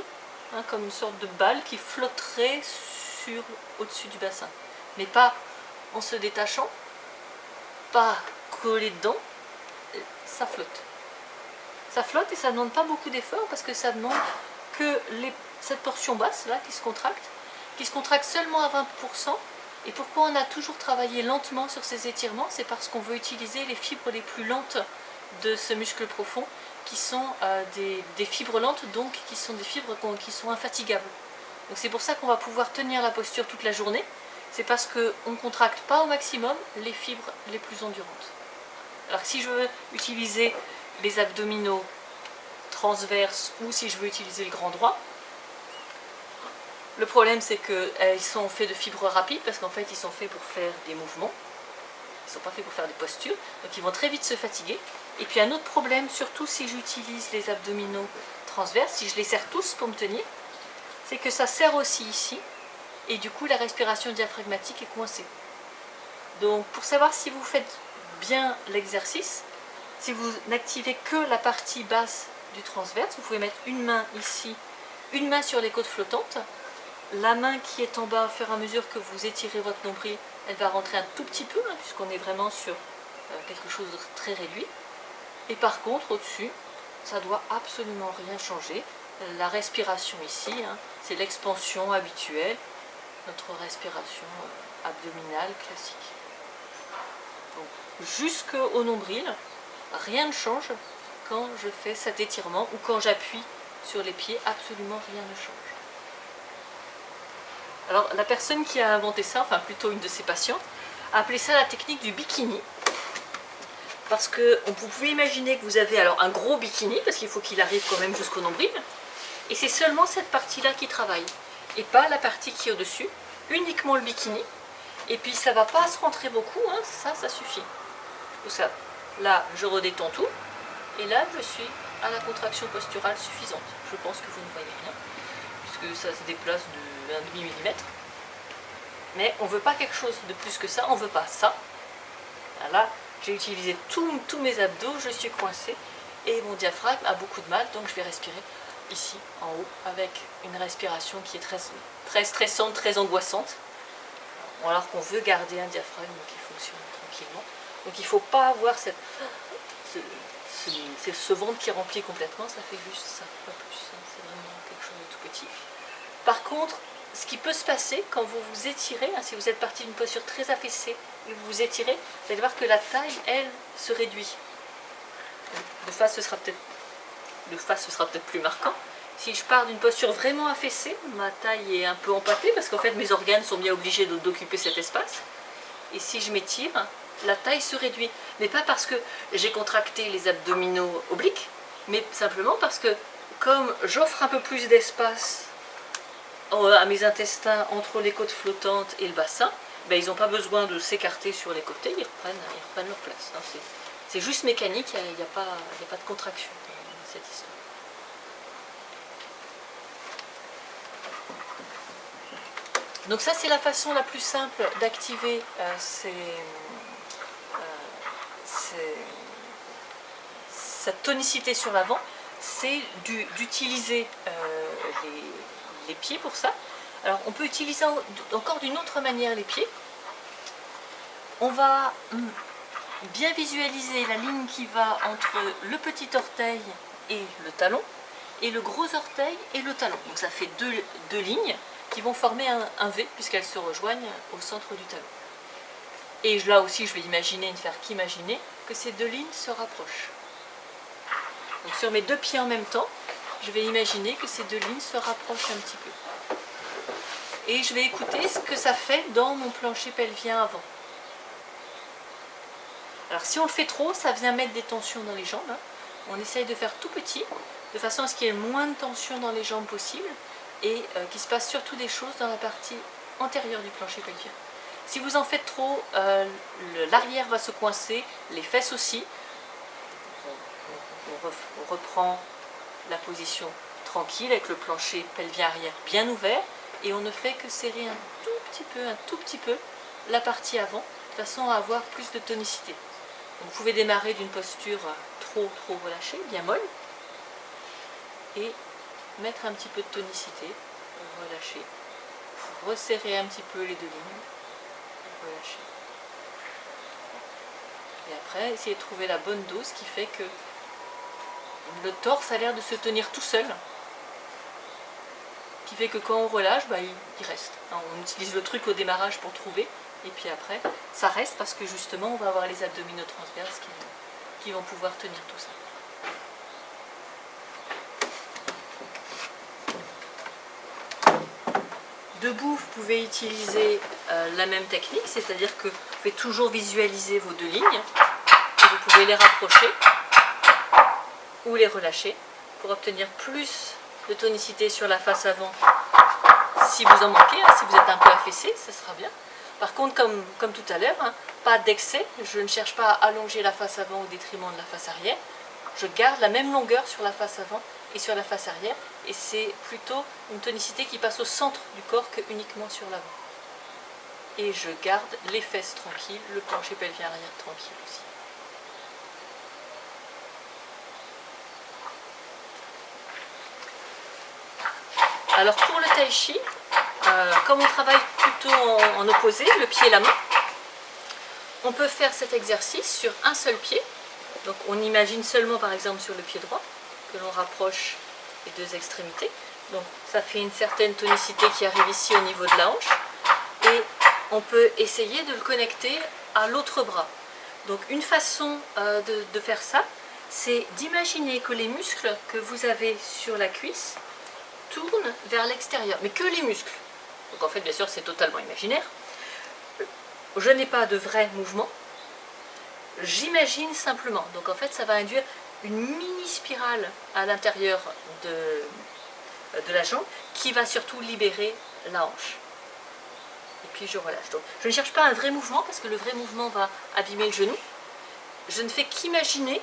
hein, comme une sorte de balle qui flotterait au-dessus du bassin. Mais pas en se détachant, pas collé dedans, ça flotte. Ça flotte et ça ne demande pas beaucoup d'effort parce que ça demande que cette portion basse là qui se contracte seulement à 20%. Et pourquoi on a toujours travaillé lentement sur ces étirements? C'est parce qu'on veut utiliser les fibres les plus lentes de ce muscle profond, qui sont des fibres lentes, donc qui sont des fibres qui sont infatigables. Donc c'est pour ça qu'on va pouvoir tenir la posture toute la journée. C'est parce qu'on ne contracte pas au maximum les fibres les plus endurantes. Alors si je veux utiliser les abdominaux transverses ou si je veux utiliser le grand droit, le problème c'est qu'ils sont faits de fibres rapides parce qu'en fait ils sont faits pour faire des mouvements, ils ne sont pas faits pour faire des postures, donc ils vont très vite se fatiguer. Et puis un autre problème, surtout si j'utilise les abdominaux transverses, si je les serre tous pour me tenir, c'est que ça serre aussi ici et du coup la respiration diaphragmatique est coincée. Donc pour savoir si vous faites bien l'exercice, si vous n'activez que la partie basse du transverse, vous pouvez mettre une main ici, une main sur les côtes flottantes. La main qui est en bas, au fur et à mesure que vous étirez votre nombril, elle va rentrer un tout petit peu, hein, puisqu'on est vraiment sur quelque chose de très réduit. Et par contre, au-dessus, ça ne doit absolument rien changer. La respiration ici, hein, c'est l'expansion habituelle, notre respiration abdominale classique. Donc, jusqu'au nombril, rien ne change quand je fais cet étirement ou quand j'appuie sur les pieds, absolument rien ne change. Alors la personne qui a inventé ça, enfin plutôt une de ses patientes, a appelé ça la technique du bikini. Parce que vous pouvez imaginer que vous avez alors un gros bikini, parce qu'il faut qu'il arrive quand même jusqu'au nombril, et c'est seulement cette partie-là qui travaille, et pas la partie qui est au-dessus, uniquement le bikini, et puis ça ne va pas se rentrer beaucoup, hein, ça suffit. Donc ça, là je redétends tout, et là je suis à la contraction posturale suffisante. Je pense que vous ne voyez rien, puisque ça se déplace de 1,5 mm. Mais on ne veut pas quelque chose de plus que ça, on ne veut pas ça. Là, j'ai utilisé tous mes abdos, je suis coincée, et mon diaphragme a beaucoup de mal, donc je vais respirer ici, en haut, avec une respiration qui est très, très stressante, très angoissante, alors qu'on veut garder un diaphragme qui fonctionne tranquillement. Donc il ne faut pas avoir ce ventre qui remplit complètement, ça fait juste ça, pas plus, c'est vraiment quelque chose de tout petit. Par contre, ce qui peut se passer quand vous vous étirez, hein, si vous êtes parti d'une posture très affaissée et vous vous étirez, vous allez voir que la taille, elle, se réduit. De face, ce sera peut-être plus marquant. Si je pars d'une posture vraiment affaissée, ma taille est un peu empâtée parce qu'en fait mes organes sont bien obligés d'occuper cet espace. Et si je m'étire, la taille se réduit. Mais pas parce que j'ai contracté les abdominaux obliques, mais simplement parce que comme j'offre un peu plus d'espace à mes intestins entre les côtes flottantes et le bassin, ben, ils n'ont pas besoin de s'écarter sur les côtés, ils reprennent leur place. Hein. C'est juste mécanique, il n'y a pas de contraction dans cette histoire. Donc ça c'est la façon la plus simple d'activer cette tonicité sur l'avant, c'est d'utiliser les pieds pour ça. Alors on peut utiliser encore d'une autre manière les pieds. On va bien visualiser la ligne qui va entre le petit orteil et le talon, et le gros orteil et le talon. Donc ça fait deux lignes qui vont former un V, puisqu'elles se rejoignent au centre du talon. Et là aussi, je vais imaginer, ne faire qu'imaginer, que ces deux lignes se rapprochent. Donc sur mes deux pieds en même temps, je vais imaginer que ces deux lignes se rapprochent un petit peu. et je vais écouter ce que ça fait dans mon plancher pelvien avant. Alors si on le fait trop, ça vient mettre des tensions dans les jambes. On essaye de faire tout petit, de façon à ce qu'il y ait le moins de tension dans les jambes possible et qu'il se passe surtout des choses dans la partie antérieure du plancher pelvien. Si vous en faites trop, l'arrière va se coincer, les fesses aussi. On reprend la position tranquille avec le plancher pelvien arrière bien ouvert et on ne fait que serrer un tout petit peu la partie avant de façon à avoir plus de tonicité. Donc, vous pouvez démarrer d'une posture trop relâchée, bien molle, et mettre un petit peu de tonicité, relâcher, resserrer un petit peu les deux lignes, relâcher. Et après, essayez de trouver la bonne dose qui fait que le torse a l'air de se tenir tout seul, qui fait que quand on relâche, il reste. On utilise le truc au démarrage pour trouver, et puis après, ça reste parce que justement, on va avoir les abdominaux transverses qui vont pouvoir tenir tout ça. Debout, vous pouvez utiliser la même technique, c'est-à-dire que vous pouvez toujours visualiser vos deux lignes, et vous pouvez les rapprocher ou les relâcher pour obtenir plus de tonicité sur la face avant. Si vous en manquez, si vous êtes un peu affaissé, ça sera bien. Par contre, comme tout à l'heure, pas d'excès, je ne cherche pas à allonger la face avant au détriment de la face arrière. Je garde la même longueur sur la face avant et sur la face arrière, et c'est plutôt une tonicité qui passe au centre du corps que uniquement sur l'avant. Et je garde les fesses tranquilles, le plancher pelvien arrière tranquille aussi. Alors pour le tai chi, comme on travaille plutôt en opposé, le pied et la main, on peut faire cet exercice sur un seul pied. Donc on imagine seulement par exemple sur le pied droit que l'on rapproche les deux extrémités. Donc ça fait une certaine tonicité qui arrive ici au niveau de la hanche. Et on peut essayer de le connecter à l'autre bras. Donc une façon de faire ça, c'est d'imaginer que les muscles que vous avez sur la cuisse tournent vers l'extérieur, mais que les muscles. Donc en fait, bien sûr, c'est totalement imaginaire. Je n'ai pas de vrai mouvement. J'imagine simplement. Donc en fait, ça va induire une mini spirale à l'intérieur de la jambe qui va surtout libérer la hanche. Et puis je relâche. Donc je ne cherche pas un vrai mouvement parce que le vrai mouvement va abîmer le genou. Je ne fais qu'imaginer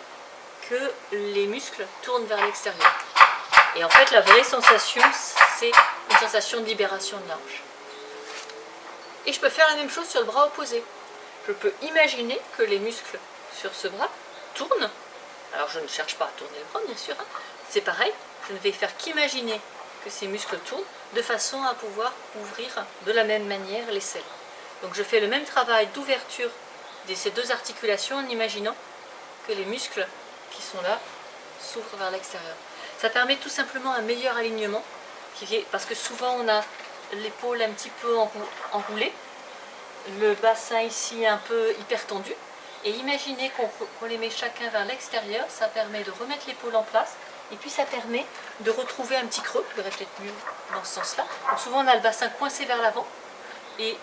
que les muscles tournent vers l'extérieur. Et en fait, la vraie sensation, c'est une sensation de libération de la hanche. Et je peux faire la même chose sur le bras opposé. Je peux imaginer que les muscles sur ce bras tournent. Alors je ne cherche pas à tourner le bras, bien sûr. C'est pareil, je ne vais faire qu'imaginer que ces muscles tournent de façon à pouvoir ouvrir de la même manière les selles. Donc je fais le même travail d'ouverture de ces deux articulations en imaginant que les muscles qui sont là s'ouvrent vers l'extérieur. Ça permet tout simplement un meilleur alignement, parce que souvent on a l'épaule un petit peu enroulée, le bassin ici un peu hyper tendu, et imaginez qu'on les met chacun vers l'extérieur, ça permet de remettre l'épaule en place, et puis ça permet de retrouver un petit creux, je verrai peut-être mieux dans ce sens-là. Donc souvent on a le bassin coincé vers l'avant, et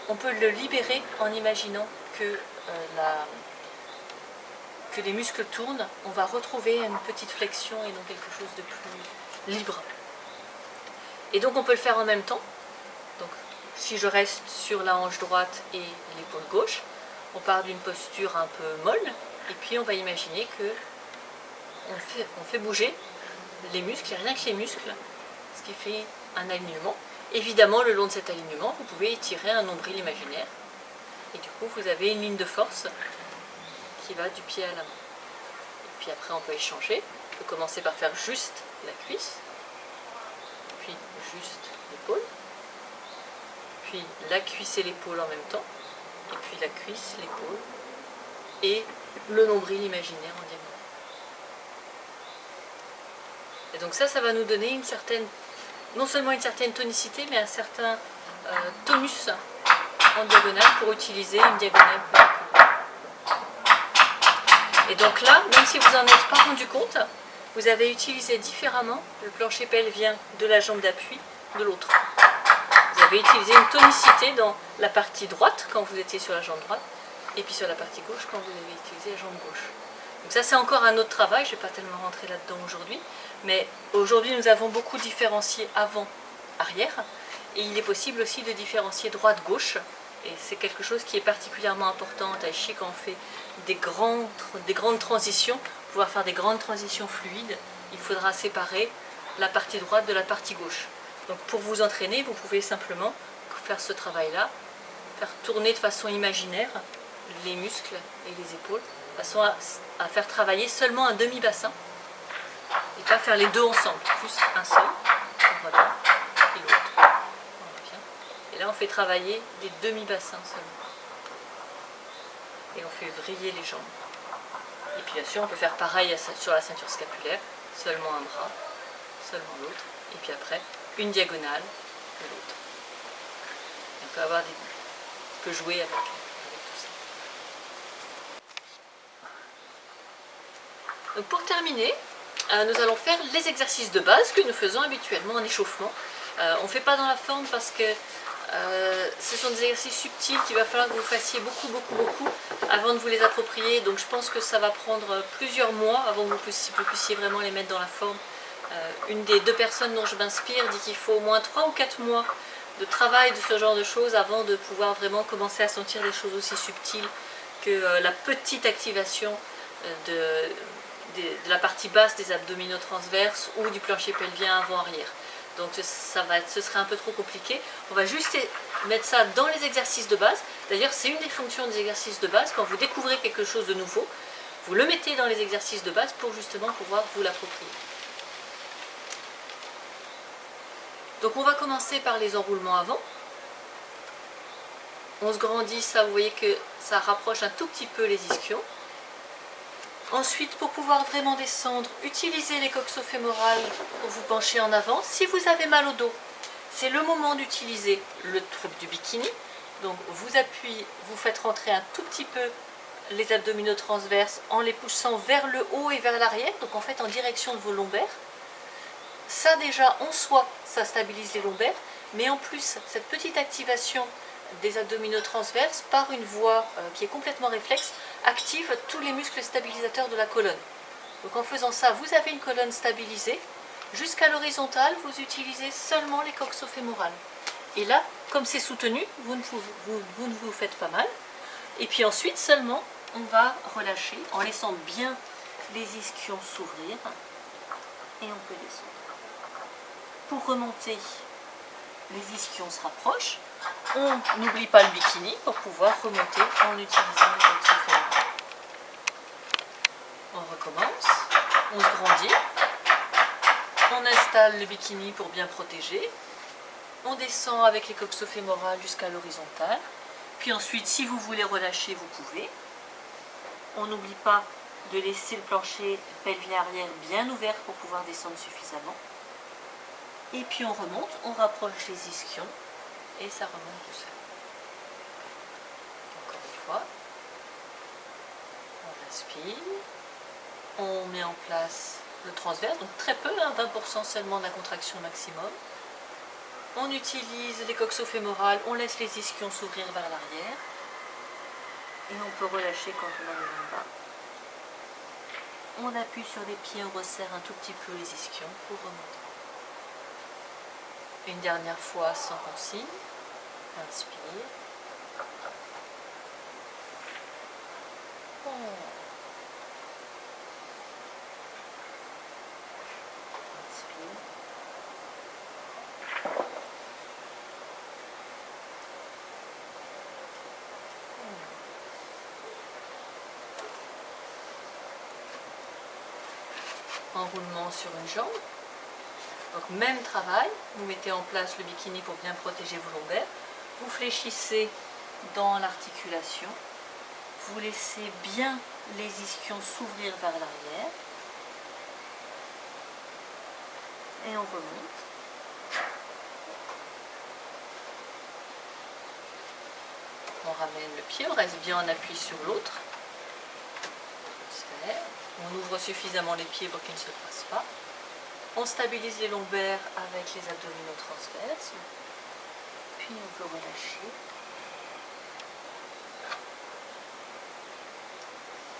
on peut le libérer en imaginant que les muscles tournent, on va retrouver une petite flexion et donc quelque chose de plus libre. Et donc on peut le faire en même temps. Donc si je reste sur la hanche droite et l'épaule gauche, on part d'une posture un peu molle, et puis on va imaginer que on fait bouger les muscles, et rien que les muscles, ce qui fait un alignement. Évidemment, le long de cet alignement, vous pouvez étirer un nombril imaginaire, et du coup vous avez une ligne de force qui va du pied à la main. Et puis après on peut échanger. On peut commencer par faire juste la cuisse, puis juste l'épaule, puis la cuisse et l'épaule en même temps, et puis la cuisse, l'épaule, et le nombril imaginaire en diagonale. Et donc ça va nous donner une certaine, non seulement une certaine tonicité, mais un certain tonus en diagonale pour utiliser une diagonale plus rapide. Et donc là, même si vous n'en êtes pas rendu compte, vous avez utilisé différemment le plancher pelvien de la jambe d'appui de l'autre. avez utilisé une tonicité dans la partie droite quand vous étiez sur la jambe droite, et puis sur la partie gauche quand vous avez utilisé la jambe gauche. Donc ça c'est encore un autre travail, je ne vais pas tellement rentrer là-dedans aujourd'hui, mais aujourd'hui nous avons beaucoup différencié avant-arrière, et il est possible aussi de différencier droite-gauche, et c'est quelque chose qui est particulièrement important en tai chi quand on fait des grandes transitions, pouvoir faire des grandes transitions fluides, il faudra séparer la partie droite de la partie gauche. Donc pour vous entraîner, vous pouvez simplement faire ce travail-là, faire tourner de façon imaginaire les muscles et les épaules, de façon à faire travailler seulement un demi-bassin, et pas faire les deux ensemble, plus un seul, on revient, et l'autre, on revient. Et là on fait travailler des demi-bassins seulement. Et on fait vriller les jambes. Et puis bien sûr on peut faire pareil sur la ceinture scapulaire, seulement un bras, seulement l'autre, et puis après une diagonale de l'autre. On peut jouer avec tout ça. Donc pour terminer, nous allons faire les exercices de base que nous faisons habituellement en échauffement. On ne fait pas dans la forme parce que ce sont des exercices subtils qu'il va falloir que vous fassiez beaucoup avant de vous les approprier. Donc je pense que ça va prendre plusieurs mois avant que vous puissiez vraiment les mettre dans la forme. Une des deux personnes dont je m'inspire dit qu'il faut au moins 3 ou 4 mois de travail de ce genre de choses avant de pouvoir vraiment commencer à sentir des choses aussi subtiles que la petite activation de la partie basse des abdominaux transverses ou du plancher pelvien avant-arrière. Donc ce serait un peu trop compliqué. On va juste mettre ça dans les exercices de base. D'ailleurs, c'est une des fonctions des exercices de base. Quand vous découvrez quelque chose de nouveau, vous le mettez dans les exercices de base pour justement pouvoir vous l'approprier. Donc on va commencer par les enroulements avant. On se grandit, ça vous voyez que ça rapproche un tout petit peu les ischions. Ensuite, pour pouvoir vraiment descendre, utilisez les coxo-fémorales pour vous pencher en avant. Si vous avez mal au dos, c'est le moment d'utiliser le truc du bikini. Donc vous appuyez, vous faites rentrer un tout petit peu les abdominaux transverses en les poussant vers le haut et vers l'arrière, donc en fait en direction de vos lombaires. Ça déjà en soi, ça stabilise les lombaires, mais en plus cette petite activation des abdominaux transverses par une voie qui est complètement réflexe active tous les muscles stabilisateurs de la colonne. Donc en faisant ça, vous avez une colonne stabilisée. Jusqu'à l'horizontale, vous utilisez seulement les coxo-fémorales. Et là, comme c'est soutenu, vous ne vous faites pas mal. Et puis ensuite seulement, on va relâcher en laissant bien les ischions s'ouvrir et on peut descendre. Pour remonter, les ischions se rapprochent. On n'oublie pas le bikini pour pouvoir remonter en utilisant les coxo-fémorales. On recommence, on se grandit, on installe le bikini pour bien protéger, on descend avec les coxo-fémorales jusqu'à l'horizontale, puis ensuite si vous voulez relâcher vous pouvez. On n'oublie pas de laisser le plancher pelvien arrière bien ouvert pour pouvoir descendre suffisamment. Et puis on remonte, on rapproche les ischions et ça remonte tout seul. Encore une fois, on respire, on met en place le transverse, donc très peu, 20% seulement de la contraction maximum. On utilise les coxo-fémorales, on laisse les ischions s'ouvrir vers l'arrière et on peut relâcher quand on arrive en bas. On appuie sur les pieds, on resserre un tout petit peu les ischions pour remonter. Une dernière fois sans consigne. Inspire. Oh. Inspire. Enroulement sur une jambe. Donc même travail, vous mettez en place le bikini pour bien protéger vos lombaires, vous fléchissez dans l'articulation, vous laissez bien les ischions s'ouvrir vers l'arrière et on remonte. On ramène le pied, on reste bien en appui sur l'autre. On ouvre suffisamment les pieds pour qu'ils ne se croisent pas. On stabilise les lombaires avec les abdominaux transverses. Puis puis on peut relâcher.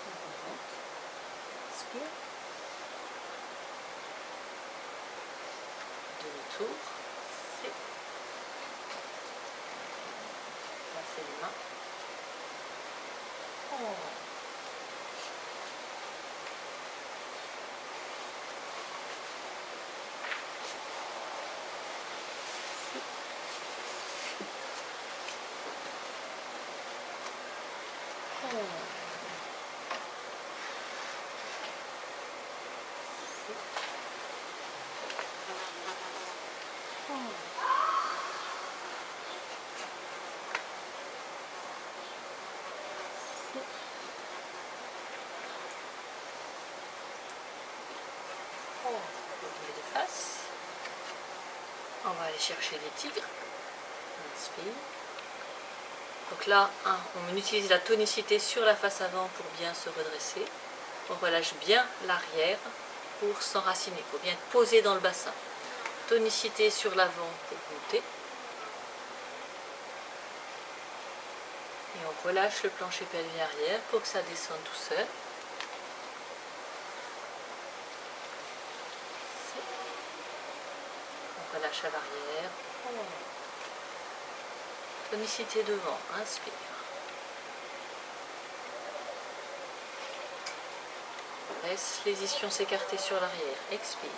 On remonte. Inspire. Demi-tour. Passez les mains. Oh. De face. On va aller chercher les tigres. Inspire. Donc là, on utilise la tonicité sur la face avant pour bien se redresser. On relâche bien l'arrière pour s'enraciner. Il faut bien être posé dans le bassin. Tonicité sur l'avant pour monter. Et on relâche le plancher pelvien arrière pour que ça descende tout seul. On relâche à l'arrière. Tonicité devant. Inspire. Laisse les ischions s'écarter sur l'arrière. Expire.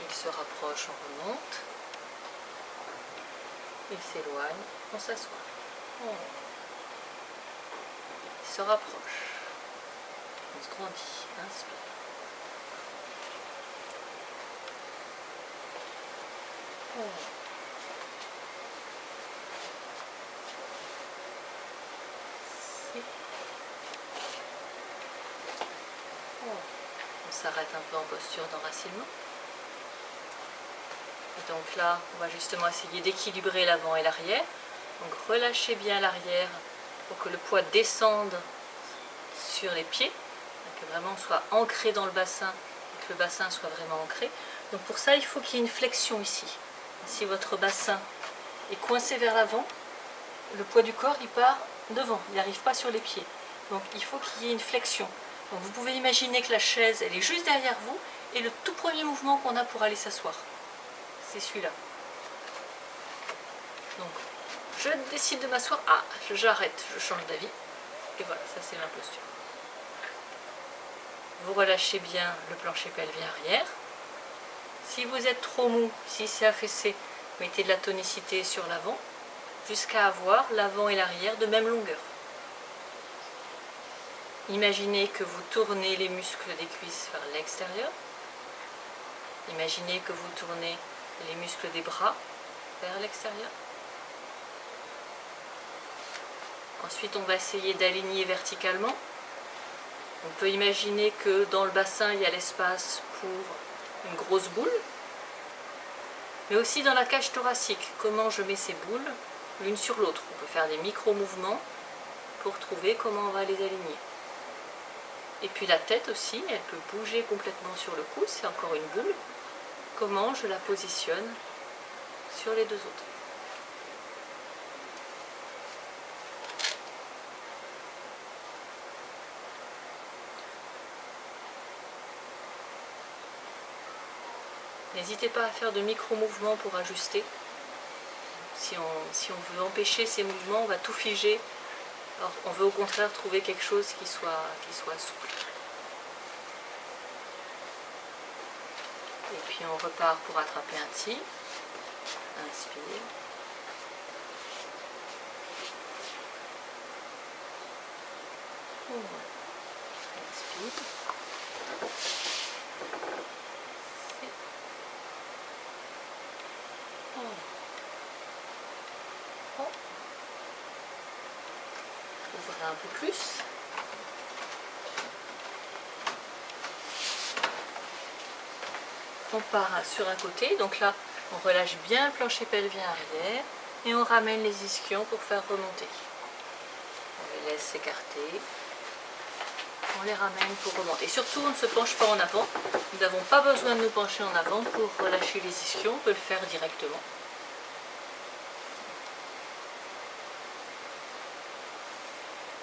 Il se rapproche, on remonte. Il s'éloigne, on s'assoit. Il se rapproche. On se grandit. Inspire. On s'arrête un peu en posture d'enracinement. Et donc là, on va justement essayer d'équilibrer l'avant et l'arrière. Donc relâchez bien l'arrière pour que le poids descende sur les pieds, que vraiment on soit ancré dans le bassin, et que le bassin soit vraiment ancré. Donc pour ça, il faut qu'il y ait une flexion ici. Si votre bassin est coincé vers l'avant, le poids du corps il part devant, il n'arrive pas sur les pieds. Donc il faut qu'il y ait une flexion. Donc vous pouvez imaginer que la chaise elle est juste derrière vous et le tout premier mouvement qu'on a pour aller s'asseoir, c'est celui-là. Donc je décide de m'asseoir, j'arrête, je change d'avis. Et voilà, ça c'est l'imposture. Vous relâchez bien le plancher pelvien arrière. Si vous êtes trop mou, si c'est affaissé, mettez de la tonicité sur l'avant jusqu'à avoir l'avant et l'arrière de même longueur. Imaginez que vous tournez les muscles des cuisses vers l'extérieur. Imaginez que vous tournez les muscles des bras vers l'extérieur. Ensuite, on va essayer d'aligner verticalement. On peut imaginer que dans le bassin, il y a l'espace pour une grosse boule. Mais aussi dans la cage thoracique, comment je mets ces boules l'une sur l'autre. On peut faire des micro-mouvements pour trouver comment on va les aligner. Et puis la tête aussi, elle peut bouger complètement sur le cou, c'est encore une boule. Comment je la positionne sur les deux autres. N'hésitez pas à faire de micro-mouvements pour ajuster. Si on veut empêcher ces mouvements, on va tout figer. Alors, on veut au contraire trouver quelque chose qui soit souple. Et puis on repart pour attraper un tigre. Inspire. Inspire. Ouvrez un peu plus. On part sur un côté, donc là on relâche bien le plancher pelvien arrière et on ramène les ischions pour faire remonter. On les laisse s'écarter. on les ramène pour remonter. Surtout, on ne se penche pas en avant. Nous n'avons pas besoin de nous pencher en avant pour relâcher les ischions. On peut le faire directement.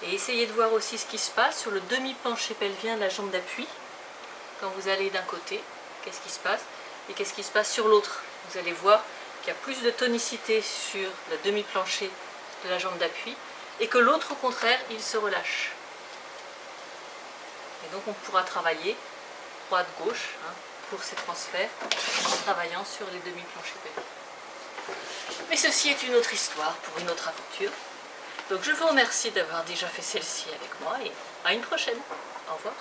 Et essayez de voir aussi ce qui se passe sur le demi-penché pelvien de la jambe d'appui. Quand vous allez d'un côté, qu'est-ce qui se passe? Et qu'est-ce qui se passe sur l'autre? Vous allez voir qu'il y a plus de tonicité sur le demi-plancher de la jambe d'appui et que l'autre, au contraire, il se relâche. Et donc on pourra travailler droite-gauche pour ces transferts en travaillant sur les demi-planchers pelviens. Mais ceci est une autre histoire pour une autre aventure. Donc je vous remercie d'avoir déjà fait celle-ci avec moi et à une prochaine. Au revoir.